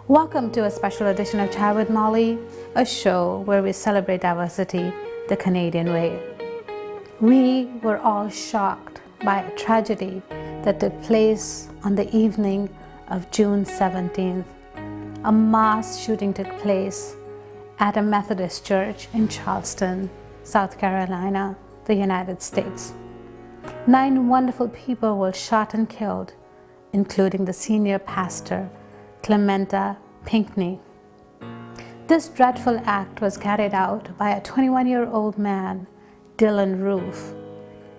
Welcome to a special edition of Chat with Molly, a show where we celebrate diversity the Canadian way. We were all shocked by a tragedy that took place on the evening of June 17th. A mass shooting took place at a Methodist church in Charleston, South Carolina, the United States. 9 wonderful people were shot and killed, including the senior pastor, Clementa Pinckney. This dreadful act was carried out by a 21-year-old man, Dylan Roof.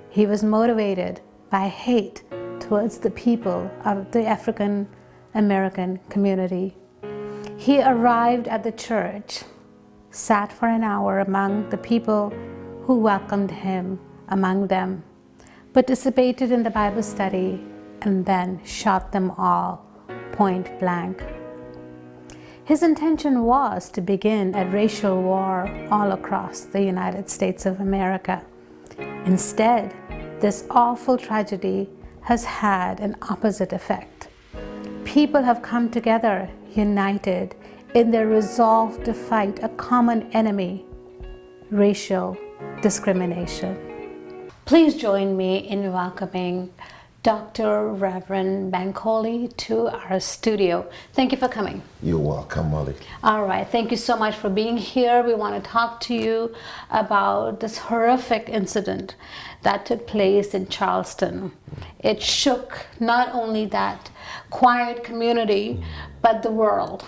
He was motivated by hate towards the people of the African American community. He arrived at the church, sat for an hour among the people who welcomed him among them, participated in the Bible study, and then shot them all point blank. His intention was to begin a racial war all across the United States of America. Instead, this awful tragedy has had an opposite effect. People have come together, united in their resolve to fight a common enemy, racial discrimination. Please join me in welcoming Dr. Reverend Bankole to our studio. Thank you for coming. You're welcome, Molly. All right, thank you so much for being here. We want to talk to you about this horrific incident that took place in Charleston. It shook not only that quiet community, but the world.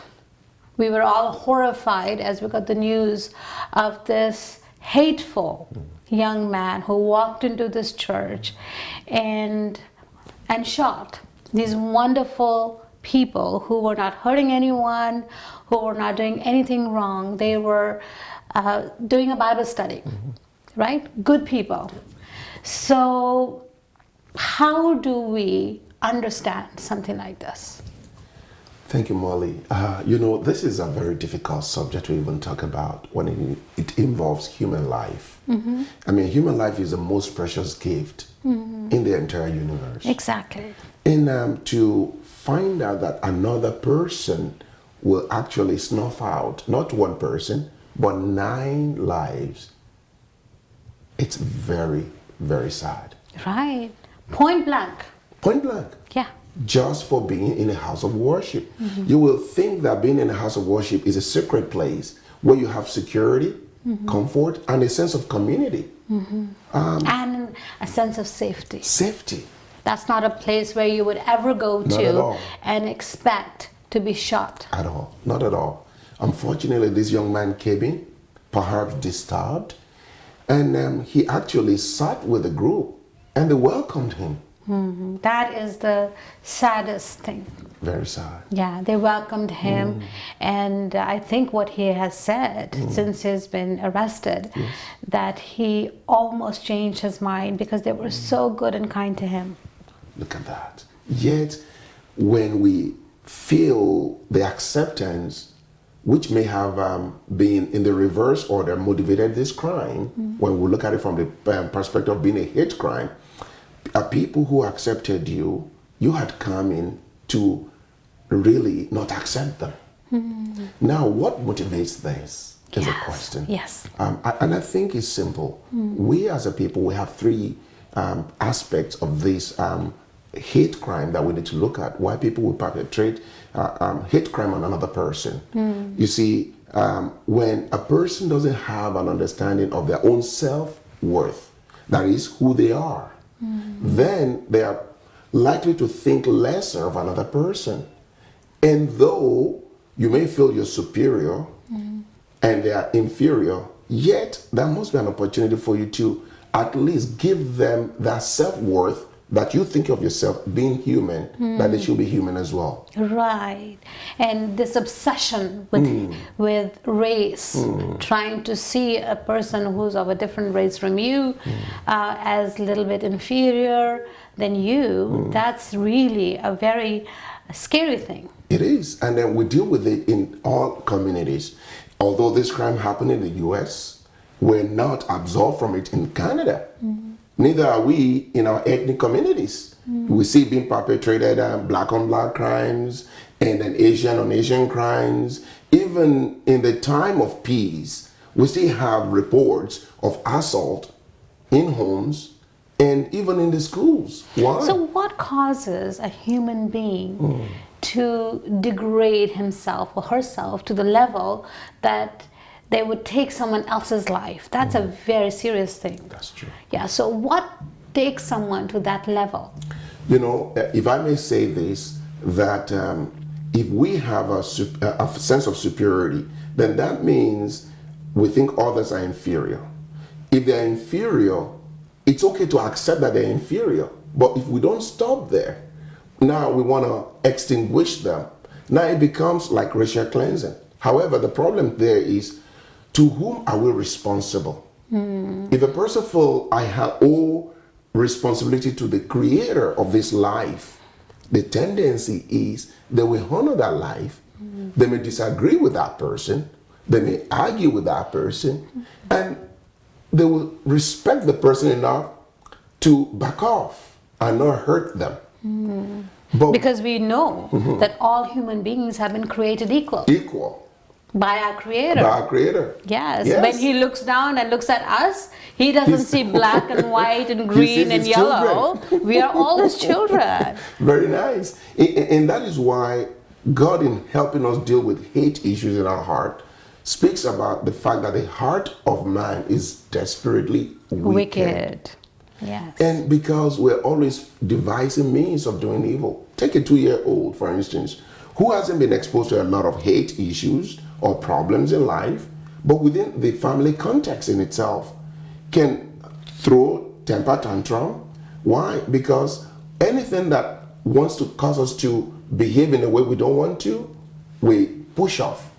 We were all horrified as we got the news of this hateful young man who walked into this church and shot these wonderful people who were not hurting anyone, who were not doing anything wrong. They were doing a Bible study, right? Good people. So how do we understand something like this? Thank you, Molly. This is a very difficult subject to even talk about when it involves human life. I mean, human life is the most precious gift in the entire universe. Exactly. And to find out that another person will actually snuff out, not one person, but 9 lives, it's very, very sad. Right. Point blank. Point blank. Yeah. Just for being in a house of worship. You will think that being in a house of worship is a secret place where you have security, comfort, and a sense of community. And a sense of safety. Safety. That's not a place where you would ever go Not at all. and expect to be shot. At all. Not at all. Unfortunately, this young man came in, perhaps disturbed, and he actually sat with the group and they welcomed him. That is the saddest thing. Very sad. Yeah, they welcomed him, and I think what he has said since he's been arrested, that he almost changed his mind because they were so good and kind to him. Look at that. Yet, when we feel the acceptance, which may have been in the reverse order, motivated this crime, when we look at it from the perspective of being a hate crime, people who accepted you, you had come in to really not accept them. Now, what motivates this is a question. Yes. And I think it's simple. We as a people, we have 3 aspects of this hate crime that we need to look at. Why people will perpetrate hate crime on another person. You see, when a person doesn't have an understanding of their own self-worth, that is who they are, then they are likely to think lesser of another person. And though you may feel you're superior and they are inferior, yet there must be an opportunity for you to at least give them that self-worth that you think of yourself being human, that they should be human as well. Right. And this obsession with race, trying to see a person who's of a different race from you as a little bit inferior than you, that's really a very scary thing. It is. And then we deal with it in all communities. Although this crime happened in the US, we're not absolved from it in Canada. Neither are we in our ethnic communities. We see being perpetrated black on black crimes and then Asian on Asian crimes. Even in the time of peace, we still have reports of assault in homes and even in the schools. Why? So what causes a human being to degrade himself or herself to the level that they would take someone else's life? That's a very serious thing. That's true. Yeah, so what takes someone to that level? You know, if I may say this, that if we have a sense of superiority, then that means we think others are inferior. If they're inferior, it's okay to accept that they're inferior. But if we don't stop there, now we want to extinguish them. Now it becomes like racial cleansing. However, the problem there is, to whom are we responsible? If a person feels I owe responsibility to the creator of this life, the tendency is they will honor that life. They may disagree with that person. They may argue with that person. And they will respect the person enough to back off and not hurt them. But Because we know that all human beings have been created equal by our Creator. by our creator. Yes. Yes. When He looks down and looks at us, He doesn't see black and white and green sees and His yellow. children. We are all His children. Very nice. And that is why God, in helping us deal with hate issues in our heart, speaks about the fact that the heart of man is desperately wicked. Yes. And because we're always devising means of doing evil. Take a 2-year-old, for instance, who hasn't been exposed to a lot of hate issues or problems in life, but within the family context in itself can throw temper tantrum. Why? Because anything that wants to cause us to behave in a way we don't want to, we push off.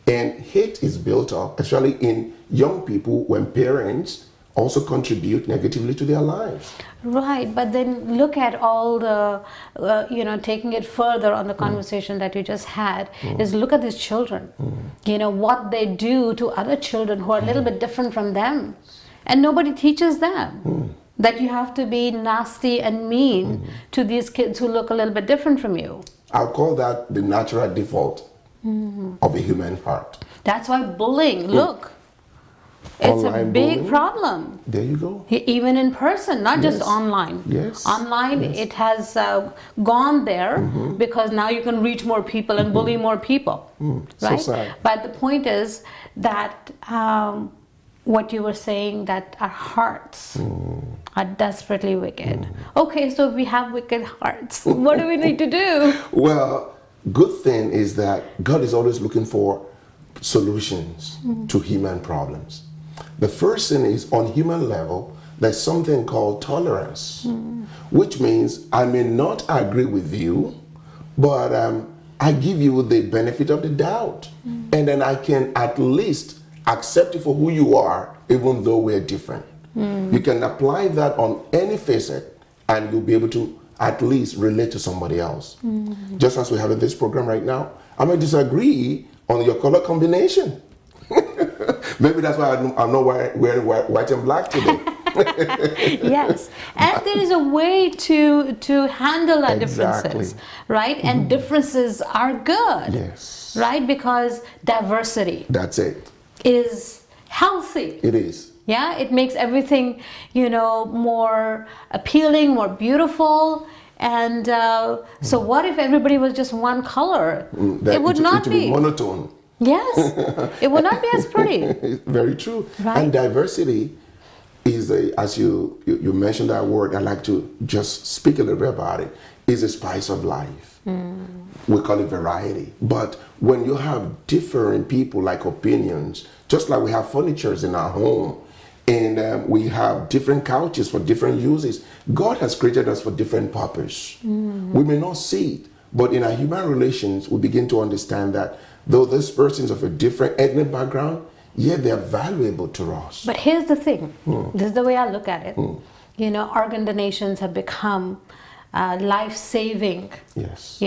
And hate is built up, especially in young people, when parents also contribute negatively to their lives. Right, but then look at all the, taking it further on the conversation that you just had, is look at these children. What they do to other children who are a little bit different from them. And nobody teaches them that you have to be nasty and mean to these kids who look a little bit different from you. I'll call that the natural default of a human heart. That's why bullying, look, it's a Online big bullying? problem. There you go. Even in person, not just Yes. online. Yes. Online, Yes. it has gone there because now you can reach more people and bully more people, So right? sad. But the point is that what you were saying, that our hearts are desperately wicked. Okay, so if we have wicked hearts, what do we need to do? Well, good thing is that God is always looking for solutions to human problems. The first thing is, on human level, there's something called tolerance, which means I may not agree with you, but I give you the benefit of the doubt. And then I can at least accept you for who you are, even though we're different. You can apply that on any facet, and you'll be able to at least relate to somebody else. Just as we have in this program right now, I may disagree on your color combination. Maybe that's why I'm not wearing white and black today. Yes, and there is a way to handle our Exactly. differences, right? And differences are good, Yes. right? Because diversity That's it. is healthy. It is. Yeah, it makes everything, more appealing, more beautiful. And so what if everybody was just one color? That It would not be. monotone. Yes, it would not be as pretty. Very true. Right. And diversity is, as you mentioned that word, I like to just speak a little bit about it, is a spice of life. We call it variety. But when you have different people, like opinions, just like we have furnitures in our home, and we have different couches for different uses, God has created us for different purpose. We may not see it, but in our human relations, we begin to understand that though this person is of a different ethnic background, yet they are valuable to us. But here's the thing. This is the way I look at it. Organ donations have become life-saving, Yes.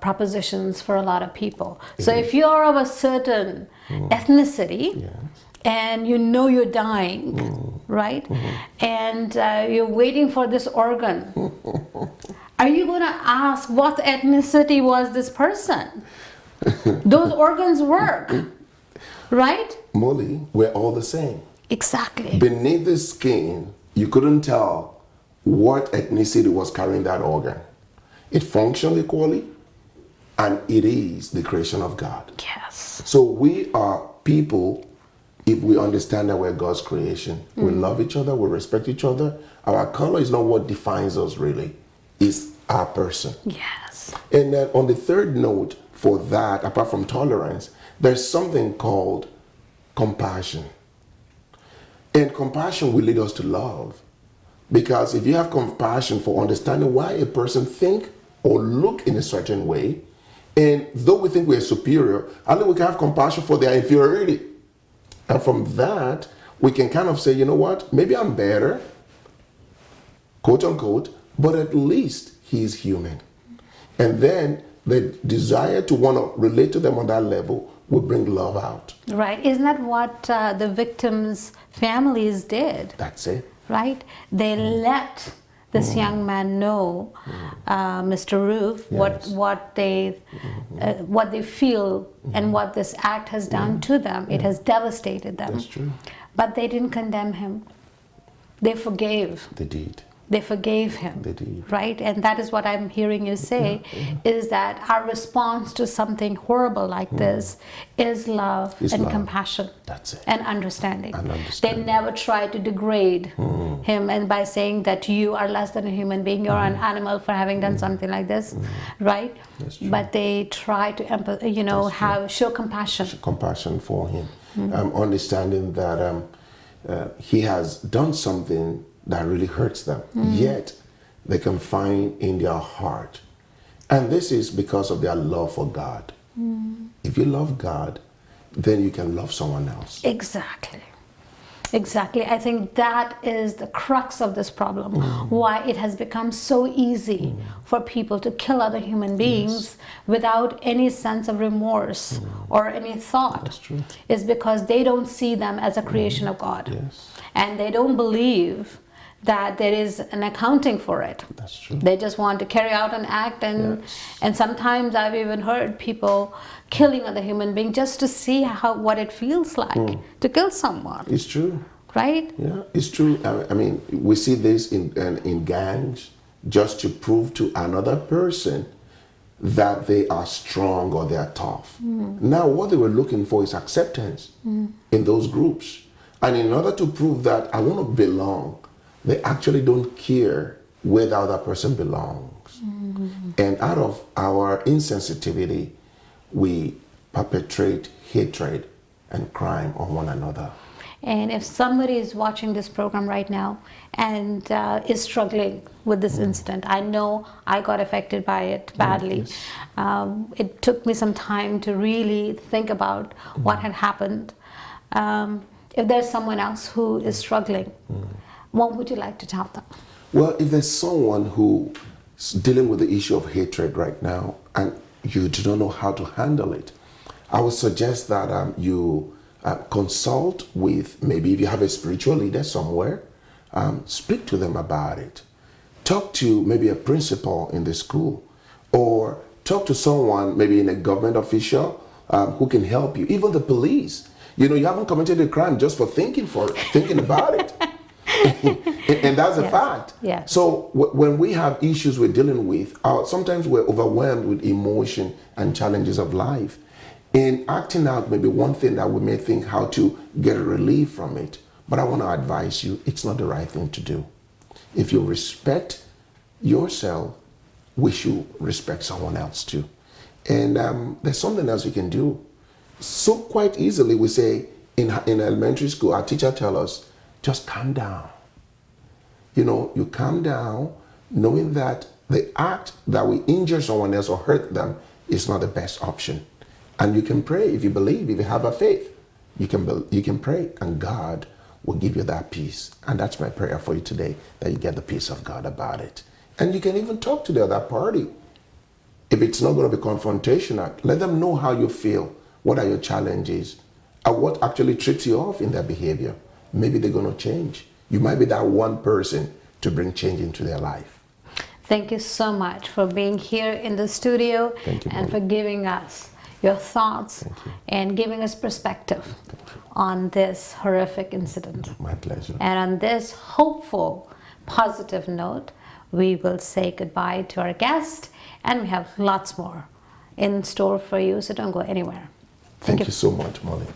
propositions for a lot of people. So if you're of a certain ethnicity, Yes. and you're dying, right? And you're waiting for this organ. are you going to ask what ethnicity was this person? Those organs work, right? Molly, we're all the same. Exactly. Beneath the skin, you couldn't tell what ethnicity was carrying that organ. It functioned equally, and it is the creation of God. Yes. So we are people, if we understand that we're God's creation, we love each other, we respect each other. Our color is not what defines us really, it's our person. Yes. And then on the third note for that, apart from tolerance, there's something called compassion. And compassion will lead us to love. Because if you have compassion for understanding why a person think or look in a certain way, and though we think we're superior, I think we can have compassion for their inferiority. And from that, we can kind of say, you know what, maybe I'm better, quote unquote, but at least he's human. And then the desire to want to relate to them on that level will bring love out. Right. Isn't that what the victims' families did? That's it. Right? They let this young man know, Mr. Roof, Yes. what they feel and what this act has done to them. It has devastated them. That's true. But they didn't condemn him. They forgave. They did. They forgave him. They did. Right? And that is what I'm hearing you say, is that our response to something horrible like this is love It's and love. compassion. That's it. And understanding. And understanding. They never try to degrade him, and by saying that you are less than a human being, you're an animal for having done something like this, right? That's true. But they try to show compassion. Compassion for him. Understanding that he has done something that really hurts them, yet they can find in their heart. And this is because of their love for God. If you love God, then you can love someone else. Exactly. Exactly. I think that is the crux of this problem. Why it has become so easy for people to kill other human beings without any sense of remorse or any thought. That's true. Is because they don't see them as a creation of God. Yes. And they don't believe that there is an accounting for it. That's true. They just want to carry out an act, and Yes. and sometimes I've even heard people killing other human beings just to see what it feels like to kill someone, It's true. right? Yeah, it's true. I mean, we see this in gangs just to prove to another person that they are strong or they are tough. Now, what they were looking for is acceptance in those groups. And in order to prove that I want to belong, they actually don't care where the other person belongs. And out of our insensitivity, we perpetrate hatred and crime on one another. And if somebody is watching this program right now and is struggling with this incident, I know I got affected by it badly. It took me some time to really think about what had happened. If there's someone else who is struggling, what would you like to tell them? Well, if there's someone who is dealing with the issue of hatred right now and you do not know how to handle it, I would suggest that you consult with, maybe if you have a spiritual leader somewhere, speak to them about it. Talk to maybe a principal in the school, or talk to someone, maybe in a government official who can help you, even the police. You know, you haven't committed a crime just for thinking about it. And that's a fact. Yes. So when we have issues we're dealing with, sometimes we're overwhelmed with emotion and challenges of life. In acting out maybe one thing that we may think how to get a relief from it. But I want to advise you, it's not the right thing to do. If you respect yourself, we should respect someone else too. And there's something else you can do. So quite easily, we say in elementary school, our teacher tells us, just calm down. You know, you calm down knowing that the act that we injure someone else or hurt them is not the best option. And you can pray if you believe, if you have a faith, you can pray and God will give you that peace. And that's my prayer for you today, that you get the peace of God about it. And you can even talk to the other party. If it's not going to be confrontational, let them know how you feel. What are your challenges? And what actually trips you off in their behavior? Maybe they're going to change. You might be that one person to bring change into their life. Thank you so much for being here in the studio Thank you, and Molly. for giving us your thoughts and giving us perspective on this horrific incident. My pleasure. And on this hopeful, positive note, we will say goodbye to our guest, and we have lots more in store for you, so don't go anywhere. Thank you so much, Molly.